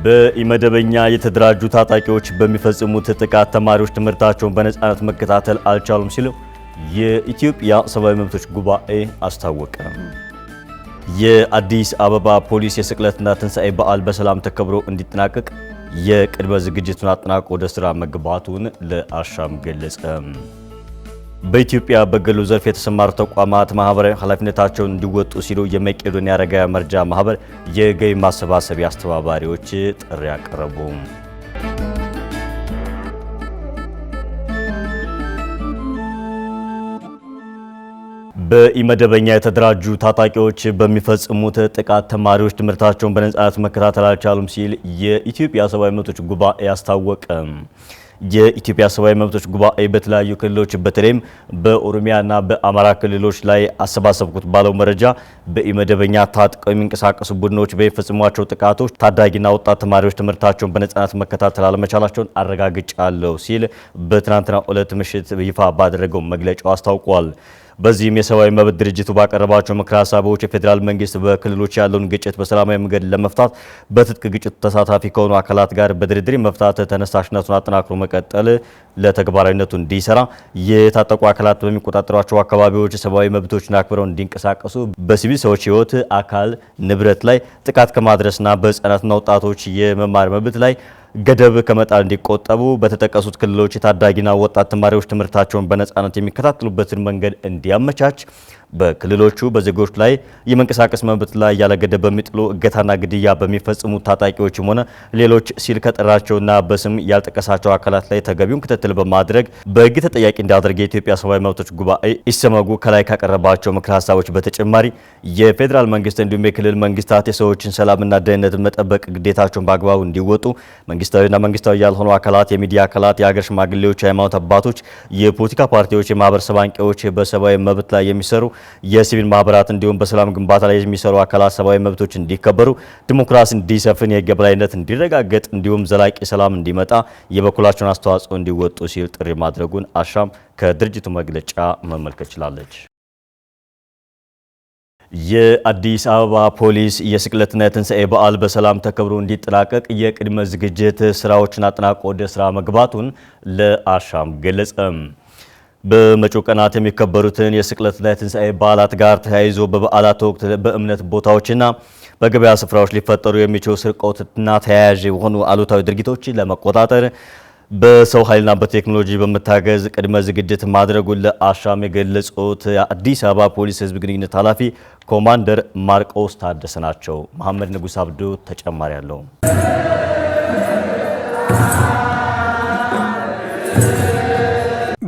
በኢመደበኛ የተደራጁ ታጣቂዎች በሚፈጽሙት ጥቃት ተማሪዎች ትምህርታቸውን በነጻነት መከታተል አልቻሉም ሲሉ የኢትዮጵያ ሰብአዊ መብቶች ጉባኤ አስታወቀ። የአዲስ አበባ ፖሊስ የስቅለትና ትንሣኤ በዓል በሰላም ተከብሮ እንዲጠናቀቅ የቅድመ ዝግጅቱን አጠናቆ ወደ ስራ መግባቱን ለአሻም ገለጸ። በኢትዮጵያ በግሉ ዘርፍ የተሰማሩ ተቋማት ማህበራዊ ኃላፊነታቸውን እንዲወጡ ሲሉ የመቄዶንያ አረጋውያን መርጃ ማህበር የገቢ ማሰባሰቢያ አስተባባሪዎች ጥሪ አቀረቡ። በኢመደበኛ የተደራጁ ታጣቂዎች በሚፈጽሙት ጥቃት ተማሪዎች ትምህርታቸውን በነጻነት መከታተል አልቻሉም ሲል የኢትዮጵያ ሰብአዊ መብቶች ጉባኤ አስታወቀ። የኢትዮጵያ ሰብአዊ መብቶች ጉባኤ በተለያዩ ክልሎች በተለይም በኦሮሚያና በአማራ ክልሎች ላይ አሰባሰብኩት ባለው መረጃ በኢመደበኛ ታጥቀው የሚንቀሳቀሱ ቡድኖች በሚፈጽሟቸው ጥቃቶች ታዳጊና ወጣት ተማሪዎች ትምህርታቸውን በነጻነት መከታተል አለመቻላቸውን አረጋግጫለሁ ሲል በትናንትናው ዕለት ምሽት ይፋ ባደረገው መግለጫው አስታውቋል። በዚህም የሰብአዊ መብት ድርጅቱ ባቀረባቸው ምክረ ሀሳቦች የፌዴራል መንግስት በክልሎች ያለውን ግጭት በሰላማዊ መንገድ ለመፍታት በትጥቅ ግጭቱ ተሳታፊ ከሆኑ አካላት ጋር በድርድር መፍታት ተነሳሽነቱን አጠናክሮ መቀጠል ለተግባራዊነቱ እንዲሰራ የታጠቁ አካላት በሚቆጣጠሯቸው አካባቢዎች ሰብአዊ መብቶችን አክብረው እንዲንቀሳቀሱ በሲቪል ሰዎች ሕይወት፣ አካል፣ ንብረት ላይ ጥቃት ከማድረስና በህፃናትና ወጣቶች የመማር መብት ላይ ገደብ ከመጣል እንዲቆጠቡ በተጠቀሱት ክልሎች የታዳጊና ወጣት ተማሪዎች ትምህርታቸውን በነጻነት የሚከታተሉበትን መንገድ እንዲያመቻች በክልሎቹ በዜጎች ላይ የመንቀሳቀስ መብት ላይ ያለ ገደብ በሚጥሉ እገታና ግድያ በሚፈጽሙ ታጣቂዎችም ሆነ ሌሎች ሲል ከጠራቸውና በስም ያልጠቀሳቸው አካላት ላይ ተገቢውን ክትትል በማድረግ በሕግ ተጠያቂ እንዲያደርግ የኢትዮጵያ ሰብአዊ መብቶች ጉባኤ ኢሰመጉ ከላይ ካቀረባቸው ምክረ ሀሳቦች በተጨማሪ የፌዴራል መንግስት እንዲሁም የክልል መንግስታት የሰዎችን ሰላምና ደህንነት መጠበቅ ግዴታቸውን በአግባቡ እንዲወጡ መንግስታዊና መንግስታዊ ያልሆኑ አካላት፣ የሚዲያ አካላት፣ የሀገር ሽማግሌዎች፣ የሃይማኖት አባቶች፣ የፖለቲካ ፓርቲዎች፣ የማህበረሰብ አንቂዎች፣ በሰብአዊ መብት ላይ የሚሰሩ የሲቪል ማህበራት እንዲሁም በሰላም ግንባታ ላይ የሚሰሩ አካላት ሰብአዊ መብቶች እንዲከበሩ፣ ዲሞክራሲ እንዲሰፍን፣ የህግ የበላይነት እንዲረጋገጥ እንዲሁም ዘላቂ ሰላም እንዲመጣ የበኩላቸውን አስተዋጽኦ እንዲወጡ ሲል ጥሪ ማድረጉን አሻም ከድርጅቱ መግለጫ መመልከት ችላለች። የአዲስ አበባ ፖሊስ የስቅለትና የትንሣኤ በዓል በሰላም ተከብሮ እንዲጠናቀቅ የቅድመ ዝግጅት ስራዎችን አጠናቆ ወደ ስራ መግባቱን ለአሻም ገለጸ። በመጪው ቀናት የሚከበሩትን የስቅለትና የትንሣኤ በዓላት ጋር ተያይዞ በበዓላት ወቅት በእምነት ቦታዎችና በገበያ ስፍራዎች ሊፈጠሩ የሚችሉ ስርቆትና ተያያዥ የሆኑ አሉታዊ ድርጊቶችን ለመቆጣጠር በሰው ኃይልና በቴክኖሎጂ በመታገዝ ቅድመ ዝግጅት ማድረጉን ለአሻም የገለጹት የአዲስ አበባ ፖሊስ ህዝብ ግንኙነት ኃላፊ ኮማንደር ማርቆስ ታደሰ ናቸው። መሐመድ ንጉስ አብዱ ተጨማሪ አለው።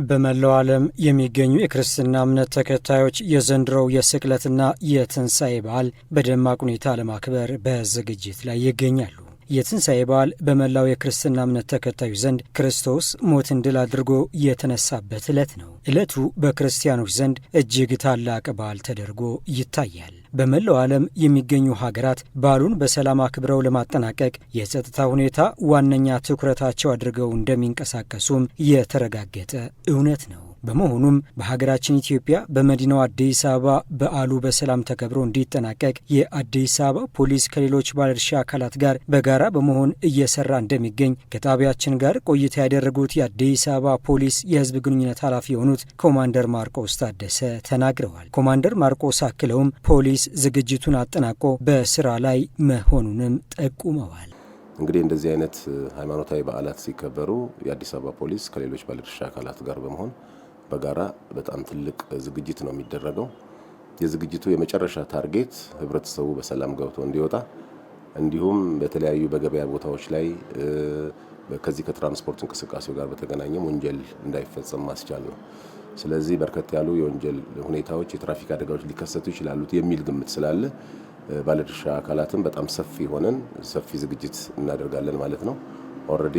በመላው ዓለም የሚገኙ የክርስትና እምነት ተከታዮች የዘንድሮው የስቅለትና የትንሣኤ በዓል በደማቅ ሁኔታ ለማክበር በዝግጅት ላይ ይገኛሉ። የትንሣኤ በዓል በመላው የክርስትና እምነት ተከታዮች ዘንድ ክርስቶስ ሞትን ድል አድርጎ የተነሳበት ዕለት ነው። ዕለቱ በክርስቲያኖች ዘንድ እጅግ ታላቅ በዓል ተደርጎ ይታያል። በመላው ዓለም የሚገኙ ሀገራት በዓሉን በሰላም አክብረው ለማጠናቀቅ የጸጥታ ሁኔታ ዋነኛ ትኩረታቸው አድርገው እንደሚንቀሳቀሱም የተረጋገጠ እውነት ነው። በመሆኑም በሀገራችን ኢትዮጵያ በመዲናው አዲስ አበባ በዓሉ በሰላም ተከብሮ እንዲጠናቀቅ የአዲስ አበባ ፖሊስ ከሌሎች ባለድርሻ አካላት ጋር በጋራ በመሆን እየሰራ እንደሚገኝ ከጣቢያችን ጋር ቆይታ ያደረጉት የአዲስ አበባ ፖሊስ የሕዝብ ግንኙነት ኃላፊ የሆኑት ኮማንደር ማርቆስ ታደሰ ተናግረዋል። ኮማንደር ማርቆስ አክለውም ፖሊስ ዝግጅቱን አጠናቆ በስራ ላይ መሆኑንም ጠቁመዋል። እንግዲህ እንደዚህ አይነት ሃይማኖታዊ በዓላት ሲከበሩ የአዲስ አበባ ፖሊስ ከሌሎች ባለድርሻ አካላት ጋር በመሆን በጋራ በጣም ትልቅ ዝግጅት ነው የሚደረገው። የዝግጅቱ የመጨረሻ ታርጌት ህብረተሰቡ በሰላም ገብቶ እንዲወጣ እንዲሁም በተለያዩ በገበያ ቦታዎች ላይ ከዚህ ከትራንስፖርት እንቅስቃሴው ጋር በተገናኘም ወንጀል እንዳይፈጸም ማስቻል ነው። ስለዚህ በርከት ያሉ የወንጀል ሁኔታዎች፣ የትራፊክ አደጋዎች ሊከሰቱ ይችላሉ የሚል ግምት ስላለ ባለድርሻ አካላትን በጣም ሰፊ ዝግጅት እናደርጋለን ማለት ነው። ኦልሬዲ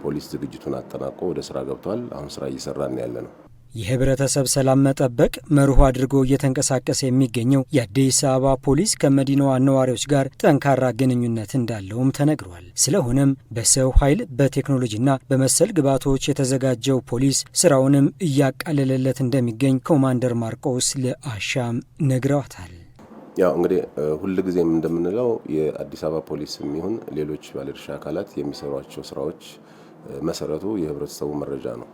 ፖሊስ ዝግጅቱን አጠናቆ ወደ ስራ ገብቷል። አሁን ስራ እየሰራን ያለ ነው። የህብረተሰብ ሰላም መጠበቅ መርሆ አድርጎ እየተንቀሳቀሰ የሚገኘው የአዲስ አበባ ፖሊስ ከመዲናዋ ነዋሪዎች ጋር ጠንካራ ግንኙነት እንዳለውም ተነግሯል። ስለሆነም በሰው ኃይል በቴክኖሎጂና በመሰል ግብዓቶች የተዘጋጀው ፖሊስ ስራውንም እያቃለለለት እንደሚገኝ ኮማንደር ማርቆስ ለአሻም ነግረዋታል። ያው እንግዲህ ሁልጊዜም እንደምንለው የአዲስ አበባ ፖሊስም ይሁን ሌሎች ባለድርሻ አካላት የሚሰሯቸው ስራዎች መሰረቱ የህብረተሰቡ መረጃ ነው።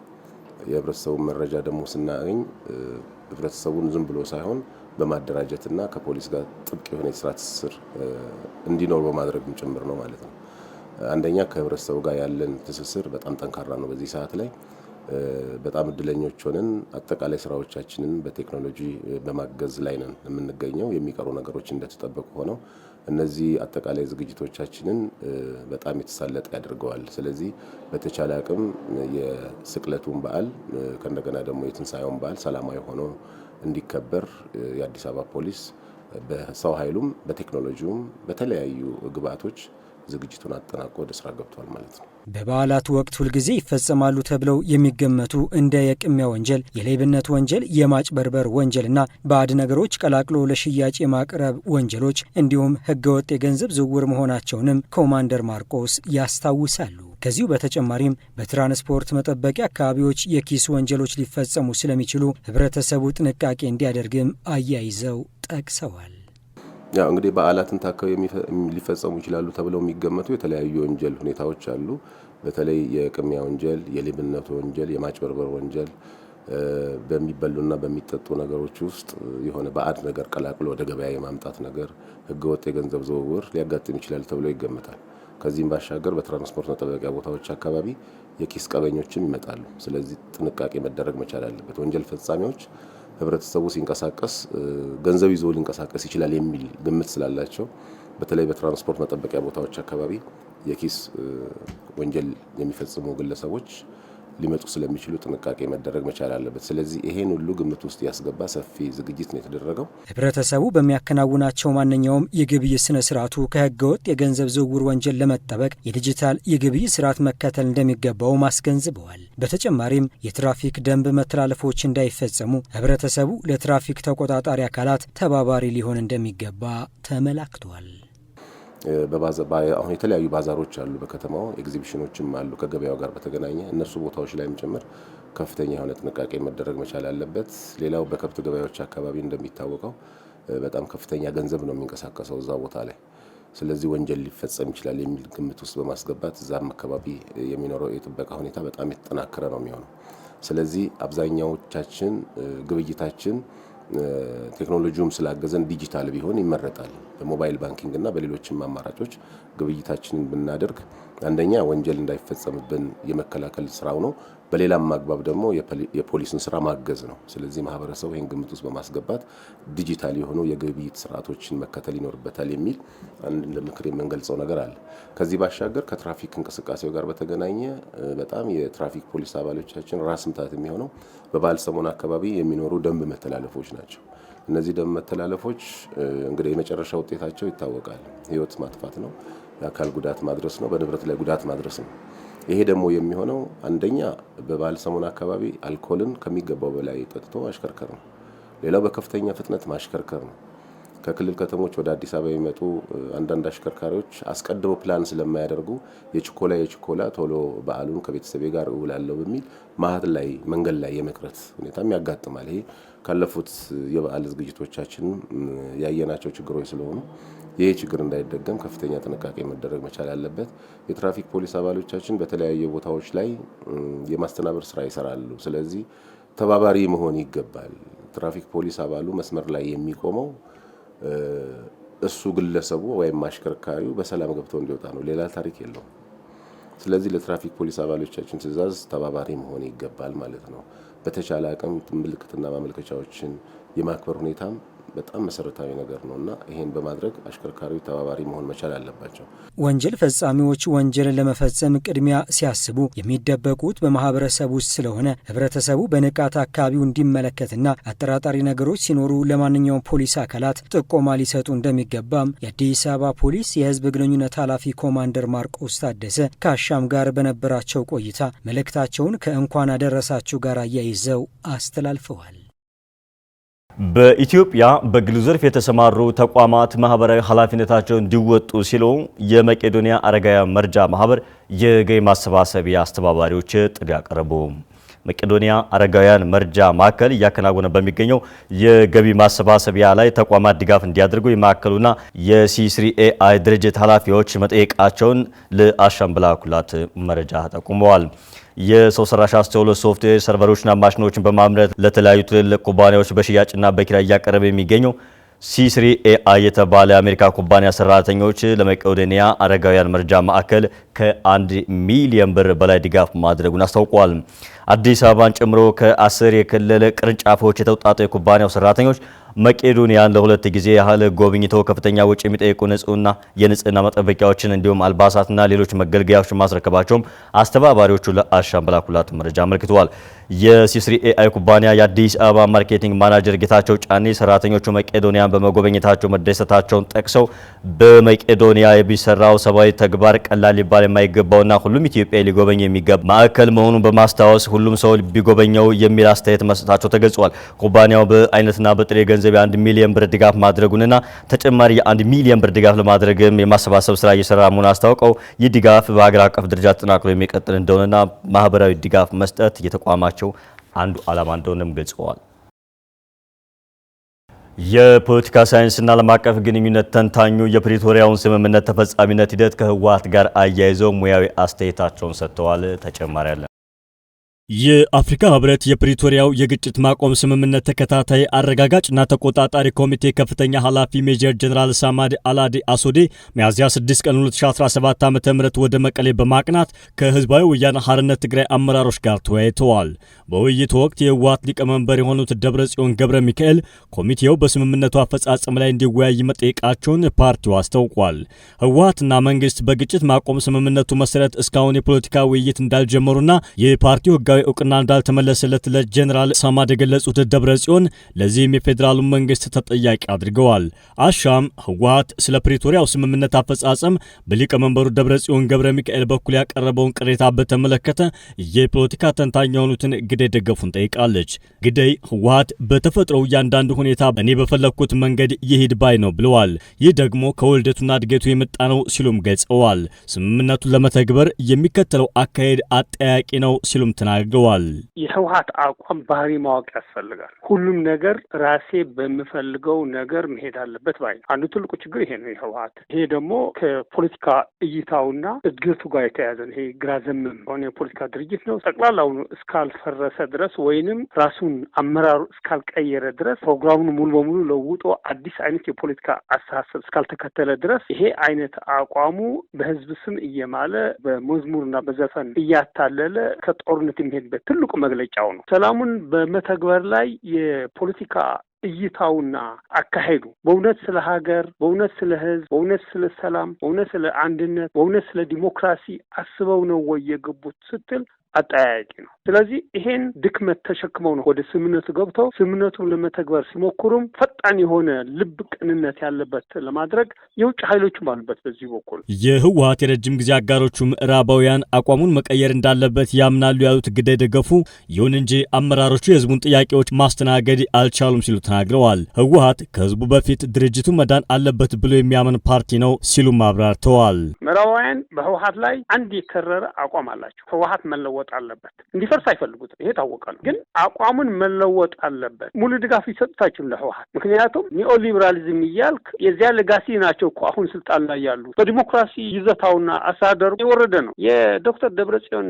የህብረተሰቡ መረጃ ደግሞ ስናገኝ ህብረተሰቡን ዝም ብሎ ሳይሆን በማደራጀትና ከፖሊስ ጋር ጥብቅ የሆነ የስራ ትስስር እንዲኖር በማድረግም ጭምር ነው ማለት ነው። አንደኛ ከህብረተሰቡ ጋር ያለን ትስስር በጣም ጠንካራ ነው። በዚህ ሰዓት ላይ በጣም እድለኞች ሆነን አጠቃላይ ስራዎቻችንን በቴክኖሎጂ በማገዝ ላይ ነን የምንገኘው። የሚቀሩ ነገሮች እንደተጠበቁ ሆነው እነዚህ አጠቃላይ ዝግጅቶቻችንን በጣም የተሳለጠ ያደርገዋል። ስለዚህ በተቻለ አቅም የስቅለቱን በዓል ከእንደገና ደግሞ የትንሳኤውን በዓል ሰላማዊ ሆኖ እንዲከበር የአዲስ አበባ ፖሊስ በሰው ኃይሉም በቴክኖሎጂውም በተለያዩ ግብአቶች ዝግጅቱን አጠናቆ ወደ ስራ ገብቷል ማለት ነው። በበዓላት ወቅት ሁልጊዜ ይፈጸማሉ ተብለው የሚገመቱ እንደ የቅሚያ ወንጀል፣ የሌብነት ወንጀል፣ የማጭበርበር ወንጀልና ባዕድ ነገሮች ቀላቅሎ ለሽያጭ የማቅረብ ወንጀሎች እንዲሁም ህገወጥ የገንዘብ ዝውውር መሆናቸውንም ኮማንደር ማርቆስ ያስታውሳሉ። ከዚሁ በተጨማሪም በትራንስፖርት መጠበቂያ አካባቢዎች የኪስ ወንጀሎች ሊፈጸሙ ስለሚችሉ ህብረተሰቡ ጥንቃቄ እንዲያደርግም አያይዘው ጠቅሰዋል። ያው እንግዲህ በዓላትን ታከው ሊፈጸሙ ይችላሉ ተብለው የሚገመቱ የተለያዩ ወንጀል ሁኔታዎች አሉ። በተለይ የቅሚያ ወንጀል፣ የሌብነት ወንጀል፣ የማጭበርበር ወንጀል በሚበሉና በሚጠጡ ነገሮች ውስጥ የሆነ ባዕድ ነገር ቀላቅሎ ወደ ገበያ የማምጣት ነገር፣ ህገወጥ የገንዘብ ዝውውር ሊያጋጥም ይችላል ተብሎ ይገመታል። ከዚህም ባሻገር በትራንስፖርት መጠበቂያ ቦታዎች አካባቢ የኪስ ቀበኞችም ይመጣሉ። ስለዚህ ጥንቃቄ መደረግ መቻል አለበት። ወንጀል ፈጻሚዎች ህብረተሰቡ ሲንቀሳቀስ ገንዘብ ይዞ ሊንቀሳቀስ ይችላል የሚል ግምት ስላላቸው በተለይ በትራንስፖርት መጠበቂያ ቦታዎች አካባቢ የኪስ ወንጀል የሚፈጽሙ ግለሰቦች ሊመጡ ስለሚችሉ ጥንቃቄ መደረግ መቻል አለበት። ስለዚህ ይሄን ሁሉ ግምት ውስጥ ያስገባ ሰፊ ዝግጅት ነው የተደረገው። ህብረተሰቡ በሚያከናውናቸው ማንኛውም የግብይት ስነ ስርዓቱ ከህገወጥ የገንዘብ ዝውውር ወንጀል ለመጠበቅ የዲጂታል የግብይት ስርዓት መከተል እንደሚገባው አስገንዝበዋል። በተጨማሪም የትራፊክ ደንብ መተላለፎች እንዳይፈጸሙ ህብረተሰቡ ለትራፊክ ተቆጣጣሪ አካላት ተባባሪ ሊሆን እንደሚገባ ተመላክቷል። አሁን የተለያዩ ባዛሮች አሉ፣ በከተማው ኤግዚቢሽኖችም አሉ ከገበያው ጋር በተገናኘ እነሱ ቦታዎች ላይም ጭምር ከፍተኛ የሆነ ጥንቃቄ መደረግ መቻል አለበት። ሌላው በከብት ገበያዎች አካባቢ እንደሚታወቀው በጣም ከፍተኛ ገንዘብ ነው የሚንቀሳቀሰው እዛ ቦታ ላይ። ስለዚህ ወንጀል ሊፈጸም ይችላል የሚል ግምት ውስጥ በማስገባት እዛም አካባቢ የሚኖረው የጥበቃ ሁኔታ በጣም የተጠናከረ ነው የሚሆነው። ስለዚህ አብዛኛዎቻችን ግብይታችን ቴክኖሎጂውም ስላገዘን ዲጂታል ቢሆን ይመረጣል። በሞባይል ባንኪንግ እና በሌሎችም አማራጮች ግብይታችንን ብናደርግ አንደኛ ወንጀል እንዳይፈጸምብን የመከላከል ስራው ነው። በሌላም አግባብ ደግሞ የፖሊስን ስራ ማገዝ ነው። ስለዚህ ማህበረሰቡ ይህን ግምት ውስጥ በማስገባት ዲጂታል የሆኑ የግብይት ስርዓቶችን መከተል ይኖርበታል የሚል አንድ እንደ ምክር የምንገልጸው ነገር አለ። ከዚህ ባሻገር ከትራፊክ እንቅስቃሴው ጋር በተገናኘ በጣም የትራፊክ ፖሊስ አባሎቻችን ራስ ምታት የሚሆነው በበዓል ሰሞን አካባቢ የሚኖሩ ደንብ መተላለፎች ናቸው። እነዚህ ደንብ መተላለፎች እንግዲህ የመጨረሻ ውጤታቸው ይታወቃል። ህይወት ማጥፋት ነው፣ የአካል ጉዳት ማድረስ ነው፣ በንብረት ላይ ጉዳት ማድረስ ነው። ይሄ ደግሞ የሚሆነው አንደኛ በበዓል ሰሞን አካባቢ አልኮልን ከሚገባው በላይ ጠጥቶ ማሽከርከር ነው። ሌላው በከፍተኛ ፍጥነት ማሽከርከር ነው። ከክልል ከተሞች ወደ አዲስ አበባ የሚመጡ አንዳንድ አሽከርካሪዎች አስቀድመው ፕላን ስለማያደርጉ የችኮላ ቶሎ በዓሉን ከቤተሰቤ ጋር እውላለሁ በሚል መሀል ላይ መንገድ ላይ የመቅረት ሁኔታም ያጋጥማል። ይሄ ካለፉት የበዓል ዝግጅቶቻችን ያየናቸው ችግሮች ስለሆኑ ይህ ችግር እንዳይደገም ከፍተኛ ጥንቃቄ መደረግ መቻል አለበት። የትራፊክ ፖሊስ አባሎቻችን በተለያዩ ቦታዎች ላይ የማስተናበር ስራ ይሰራሉ። ስለዚህ ተባባሪ መሆን ይገባል። ትራፊክ ፖሊስ አባሉ መስመር ላይ የሚቆመው እሱ ግለሰቡ ወይም አሽከርካሪው በሰላም ገብቶ እንዲወጣ ነው። ሌላ ታሪክ የለውም። ስለዚህ ለትራፊክ ፖሊስ አባሎቻችን ትዕዛዝ ተባባሪ መሆን ይገባል ማለት ነው። በተቻለ አቅም ምልክትና ማመልከቻዎችን የማክበር ሁኔታም በጣም መሰረታዊ ነገር ነውና ይሄን በማድረግ አሽከርካሪው ተባባሪ መሆን መቻል አለባቸው። ወንጀል ፈጻሚዎች ወንጀልን ለመፈጸም ቅድሚያ ሲያስቡ የሚደበቁት በማህበረሰብ ውስጥ ስለሆነ ህብረተሰቡ በንቃት አካባቢው እንዲመለከትና አጠራጣሪ ነገሮች ሲኖሩ ለማንኛውም ፖሊስ አካላት ጥቆማ ሊሰጡ እንደሚገባም የአዲስ አበባ ፖሊስ የህዝብ ግንኙነት ኃላፊ ኮማንደር ማርቆስ ታደሰ ከአሻም ጋር በነበራቸው ቆይታ መልእክታቸውን ከእንኳን አደረሳችሁ ጋር አያይዘው አስተላልፈዋል። በኢትዮጵያ በግሉ ዘርፍ የተሰማሩ ተቋማት ማህበራዊ ኃላፊነታቸውን እንዲወጡ ሲሉ የመቄዶንያ አረጋውያን መርጃ ማህበር የገቢ ማሰባሰቢያ አስተባባሪዎች ጥሪ አቀረቡ። መቄዶንያ አረጋውያን መርጃ ማዕከል እያከናወነ በሚገኘው የገቢ ማሰባሰቢያ ላይ ተቋማት ድጋፍ እንዲያደርጉ የማዕከሉና የሲ3AI ድርጅት ኃላፊዎች መጠየቃቸውን ለአሻም በላኩላት መረጃ ጠቁመዋል። የሰው ሰራሽ አስተውሎት ሶፍትዌር ሰርቨሮችና ማሽኖችን በማምረት ለተለያዩ ትልልቅ ኩባንያዎች በሽያጭና በኪራይ እያቀረበ የሚገኘው C3AI የተባለ የአሜሪካ ኩባንያ ሰራተኞች ለመቄዶንያ አረጋውያን መርጃ ማዕከል ከ1 ሚሊዮን ብር በላይ ድጋፍ ማድረጉን አስታውቋል። አዲስ አበባን ጨምሮ ከ10 የክልል ቅርንጫፎች የተውጣጡ የኩባንያው ሰራተኞች መቄዶንያን ለሁለት ጊዜ ያህል ጎብኝተው ከፍተኛ ወጪ የሚጠይቁ የንጽህና መጠበቂያዎችን እንዲሁም አልባሳትና ሌሎች መገልገያዎችን ማስረከባቸውም አስተባባሪዎቹ ለአሻም በላኩላት መረጃ አመልክተዋል። የሲ3AI ኩባንያ የአዲስ አበባ ማርኬቲንግ ማናጀር ጌታቸው ጫኔ ሰራተኞቹ መቄዶንያን በመጎብኘታቸው መደሰታቸውን ጠቅሰው በመቄዶንያ የሚሰራው ሰብአዊ ተግባር ቀላል ሊባል የማይገባውና ሁሉም ኢትዮጵያዊ ሊጎበኝ የሚገባ ማዕከል መሆኑን በማስታወስ ሁሉም ሰው ቢጎበኘው የሚል አስተያየት መስጠታቸው ተገልጿል። ኩባንያው በአይነትና በጥሬ ገንዘብ 1 ሚሊዮን ብር ድጋፍ ማድረጉንና ተጨማሪ የ1 ሚሊዮን ብር ድጋፍ ለማድረግም የማሰባሰብ ስራ እየሰራ መሆኑን አስታውቀው ይህ ድጋፍ በሀገር አቀፍ ደረጃ ተጠናክሮ የሚቀጥል እንደሆነና ማህበራዊ ድጋፍ መስጠት የተቋማቸው አንዱ ዓላማ እንደሆነም ገልጸዋል። የፖለቲካ ሳይንስና ዓለም አቀፍ ግንኙነት ተንታኙ የፕሪቶሪያውን ስምምነት ተፈጻሚነት ሂደት ከህወሓት ጋር አያይዘው ሙያዊ አስተያየታቸውን ሰጥተዋል። ተጨማሪ አለ። የአፍሪካ ህብረት የፕሪቶሪያው የግጭት ማቆም ስምምነት ተከታታይ አረጋጋጭና ተቆጣጣሪ ኮሚቴ ከፍተኛ ኃላፊ ሜጀር ጀነራል ሳማድ አላዲ አሶዴ ሚያዝያ 6 ቀን 2017 ዓ.ም ወደ መቀሌ በማቅናት ከህዝባዊ ወያነ ሓርነት ትግራይ አመራሮች ጋር ተወያይተዋል። በውይይቱ ወቅት የህወሓት ሊቀመንበር የሆኑት ደብረጽዮን ገብረ ሚካኤል ኮሚቴው በስምምነቱ አፈጻጸም ላይ እንዲወያይ መጠየቃቸውን ፓርቲው አስታውቋል። ህወሓትና መንግስት በግጭት ማቆም ስምምነቱ መሰረት እስካሁን የፖለቲካ ውይይት እንዳልጀመሩና የፓርቲው ህጋዊ እውቅና እንዳልተመለሰለት ለጀነራል ሳማድ የገለጹት ደብረጽዮን ለዚህም የፌዴራሉ መንግስት ተጠያቂ አድርገዋል። አሻም ህወሓት ስለ ፕሪቶሪያው ስምምነት አፈጻጸም በሊቀመንበሩ ደብረጽዮን ገብረ ሚካኤል በኩል ያቀረበውን ቅሬታ በተመለከተ የፖለቲካ ተንታኝ የሆኑትን ግደይ ደገፉን ጠይቃለች። ግደይ ህወሓት በተፈጥሮው እያንዳንዱ ሁኔታ እኔ በፈለግኩት መንገድ ይሄድ ባይ ነው ብለዋል። ይህ ደግሞ ከውልደቱና እድገቱ የመጣ ነው ሲሉም ገልጸዋል። ስምምነቱን ለመተግበር የሚከተለው አካሄድ አጠያቂ ነው ሲሉም ተናግረዋል። የህወሓት አቋም ባህሪ ማወቅ ያስፈልጋል። ሁሉም ነገር ራሴ በምፈልገው ነገር መሄድ አለበት ባይ አንዱ ትልቁ ችግር ይሄ ነው የህወሓት። ይሄ ደግሞ ከፖለቲካ እይታውና እድገቱ ጋር የተያያዘ ነው። ይሄ ግራ ዘመም ሆነ የፖለቲካ ድርጅት ነው። ጠቅላላው እስካልፈረሰ ድረስ ወይንም ራሱን አመራሩ እስካልቀየረ ድረስ ፕሮግራሙን ሙሉ በሙሉ ለውጦ አዲስ አይነት የፖለቲካ አስተሳሰብ እስካልተከተለ ድረስ ይሄ አይነት አቋሙ በህዝብ ስም እየማለ በመዝሙርና በዘፈን እያታለለ ከጦርነት የሚሄድበት ትልቁ መግለጫው ነው። ሰላሙን በመተግበር ላይ የፖለቲካ እይታውና አካሄዱ በእውነት ስለ ሀገር፣ በእውነት ስለ ህዝብ፣ በእውነት ስለ ሰላም፣ በእውነት ስለ አንድነት፣ በእውነት ስለ ዲሞክራሲ አስበው ነው ወይ የገቡት ስትል አጠያያቂ ነው። ስለዚህ ይሄን ድክመት ተሸክመው ነው ወደ ስምምነቱ ገብተው ስምምነቱን ለመተግበር ሲሞክሩም ፈጣን የሆነ ልብ ቅንነት ያለበት ለማድረግ የውጭ ኃይሎችም አሉበት። በዚህ በኩል የህወሓት የረጅም ጊዜ አጋሮቹ ምዕራባውያን አቋሙን መቀየር እንዳለበት ያምናሉ ያሉት ግደይ ደገፉ፣ ይሁን እንጂ አመራሮቹ የህዝቡን ጥያቄዎች ማስተናገድ አልቻሉም ሲሉ ተናግረዋል። ህወሓት ከህዝቡ በፊት ድርጅቱ መዳን አለበት ብሎ የሚያምን ፓርቲ ነው ሲሉ አብራርተዋል። ምዕራባውያን በህወሓት ላይ አንድ የከረረ አቋም አላቸው። ህወሓት መለወጥ አለበት። እንዲፈርስ አይፈልጉትም። ይሄ ታወቀ ነው። ግን አቋሙን መለወጥ አለበት። ሙሉ ድጋፍ ይሰጡታቸው ለህወሓት። ምክንያቱም ኒኦሊበራሊዝም እያልክ የዚያ ለጋሲ ናቸው እኮ አሁን ስልጣን ላይ ያሉ። በዲሞክራሲ ይዘታውና አስተዳደሩ የወረደ ነው። የዶክተር ደብረጽዮን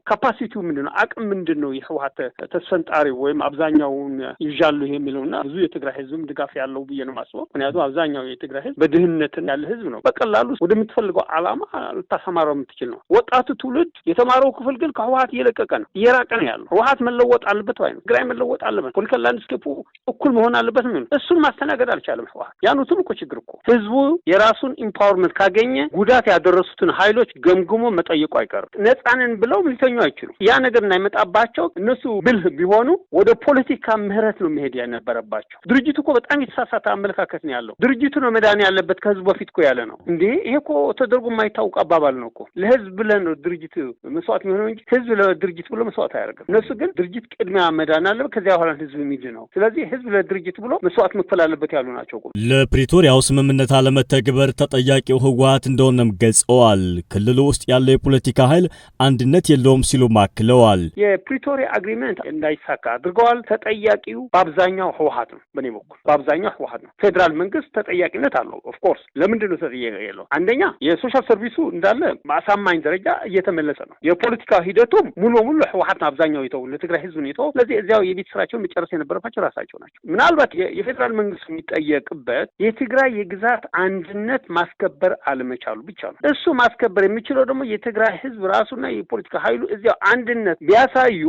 ካፓሲቲው ምንድነው? አቅም ምንድነው? የህወሓት ተስፈንጣሪ ወይም አብዛኛውን ይዣሉ የሚለውና ብዙ የትግራይ ህዝብም ድጋፍ ያለው ብዬ ነው የማስበው። ምክንያቱም አብዛኛው የትግራይ ህዝብ በድህነት ያለ ህዝብ ነው። በቀላሉ ወደምትፈልገው ዓላማ ልታሰማራው የምትችል ነው። ወጣቱ ትውልድ የተማረው ክፍል ግን ከህወሓት እየለቀቀ ነው፣ እየራቀ ነው ያለው። ህወሓት መለወጥ አለበት ወይ ነው? ትግራይ መለወጥ አለበት። ፖለቲካል ላንድስኬፑ እኩል መሆን አለበት ነው። እሱን ማስተናገድ አልቻለም ህወሓት። ያኑ ትልቁ ችግር እኮ ህዝቡ የራሱን ኢምፓወርመንት ካገኘ ጉዳት ያደረሱትን ኃይሎች ገምግሞ መጠየቁ አይቀርም። ነፃንን ብለው ሊተኙ አይችሉም። ያ ነገር እንዳይመጣባቸው እነሱ ብልህ ቢሆኑ ወደ ፖለቲካ ምህረት ነው መሄድ የነበረባቸው። ድርጅቱ እኮ በጣም የተሳሳተ አመለካከት ነው ያለው። ድርጅቱ ነው መዳን ያለበት ከህዝቡ በፊት እኮ ያለ ነው እንዴ። ይሄ እኮ ተደርጎ የማይታወቅ አባባል ነው እኮ። ለህዝብ ብለን ነው ድርጅት መስዋዕት የሚሆነው እንጂ ህዝብ ለድርጅት ብሎ መስዋዕት አያደርግም። እነሱ ግን ድርጅት ቅድሚያ መዳን አለበት፣ ከዚያ በኋላ ህዝብ የሚድ ነው። ስለዚህ ህዝብ ለድርጅት ብሎ መስዋዕት መክፈል አለበት ያሉ ናቸው። ለፕሪቶሪያው ስምምነት አለመተግበር ተጠያቂው ህወሓት እንደሆነም ገልጸዋል። ክልሉ ውስጥ ያለው የፖለቲካ ኃይል አንድነት የለውም ሲሉ ማክለዋል። የፕሪቶሪያ አግሪመንት እንዳይሳካ አድርገዋል። ተጠያቂው በአብዛኛው ህወሓት ነው። በኔ በኩል በአብዛኛው ህወሓት ነው። ፌዴራል መንግስት ተጠያቂነት አለው። ኦፍኮርስ ለምንድን ነው ተጠያቂ ያለው? አንደኛ የሶሻል ሰርቪሱ እንዳለ በአሳማኝ ደረጃ እየተመለሰ ነው። የፖለቲካ ሂደቱም ሙሉ በሙሉ ህወሓት ነው አብዛኛው የተው ለትግራይ ህዝብ ነው የተው። ስለዚህ እዚያው የቤት ስራቸውን መጨረስ የነበረባቸው ራሳቸው ናቸው። ምናልባት የፌዴራል መንግስት የሚጠየቅበት የትግራይ የግዛት አንድነት ማስከበር አለመቻሉ ብቻ ነው። እሱ ማስከበር የሚችለው ደግሞ የትግራይ ህዝብ ራሱና የፖለቲካ ኃይሉ እዚያው አንድነት ቢያሳዩ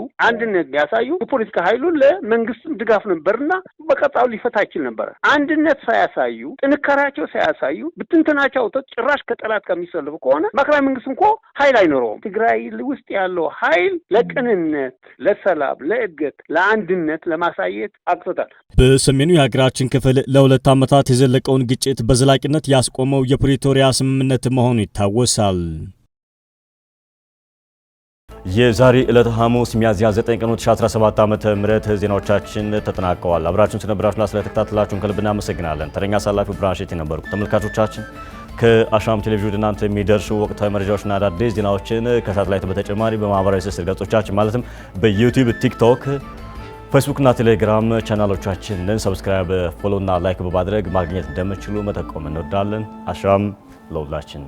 የፖለቲካ ኃይሉ ለመንግስትም ድጋፍ ነበርና በቀጣው ሊፈታ ይችል ነበር። አንድነት ሳያሳዩ ጥንካሬያቸው ሳያሳዩ ብትንትናቸው ጭራሽ ከጠላት ከሚሰልፉ ከሆነ ማዕከላዊ መንግስትም እኮ ኃይል አይኖረውም። ትግራይ ውስጥ ያለው ኃይል ለቅንነት፣ ለሰላም፣ ለእድገት፣ ለአንድነት ለማሳየት አቅቶታል። በሰሜኑ የሀገራችን ክፍል ለ2 ዓመታት የዘለቀውን ግጭት በዘላቂነት ያስቆመው የፕሪቶሪያ ስምምነት መሆኑ ይታወሳል። የዛሬ ዕለት ሐሙስ ሚያዝያ 9 ቀን 2017 ዓ.ም ዜናዎቻችን ተጠናቀዋል። አብራችሁን ስለነበራችሁና ስለተከታተላችሁን ከልብ እናመሰግናለን። ተረኛ አሳላፊው ብራንሼት የነበርኩ ተመልካቾቻችን ከአሻም ቴሌቪዥን እናንተ የሚደርሱ ወቅታዊ መረጃዎችና አዳዲስ ዜናዎችን ከሳተላይት በተጨማሪ በማህበራዊ ትስስር ገጾቻችን ማለትም በዩቲዩብ፣ ቲክቶክ፣ ፌስቡክ እና ቴሌግራም ቻናሎቻችንን ሰብስክራይብ፣ ፎሎ እና ላይክ በማድረግ ማግኘት እንደምትችሉ መጠቆም እንወዳለን። አሻም ለሁላችን።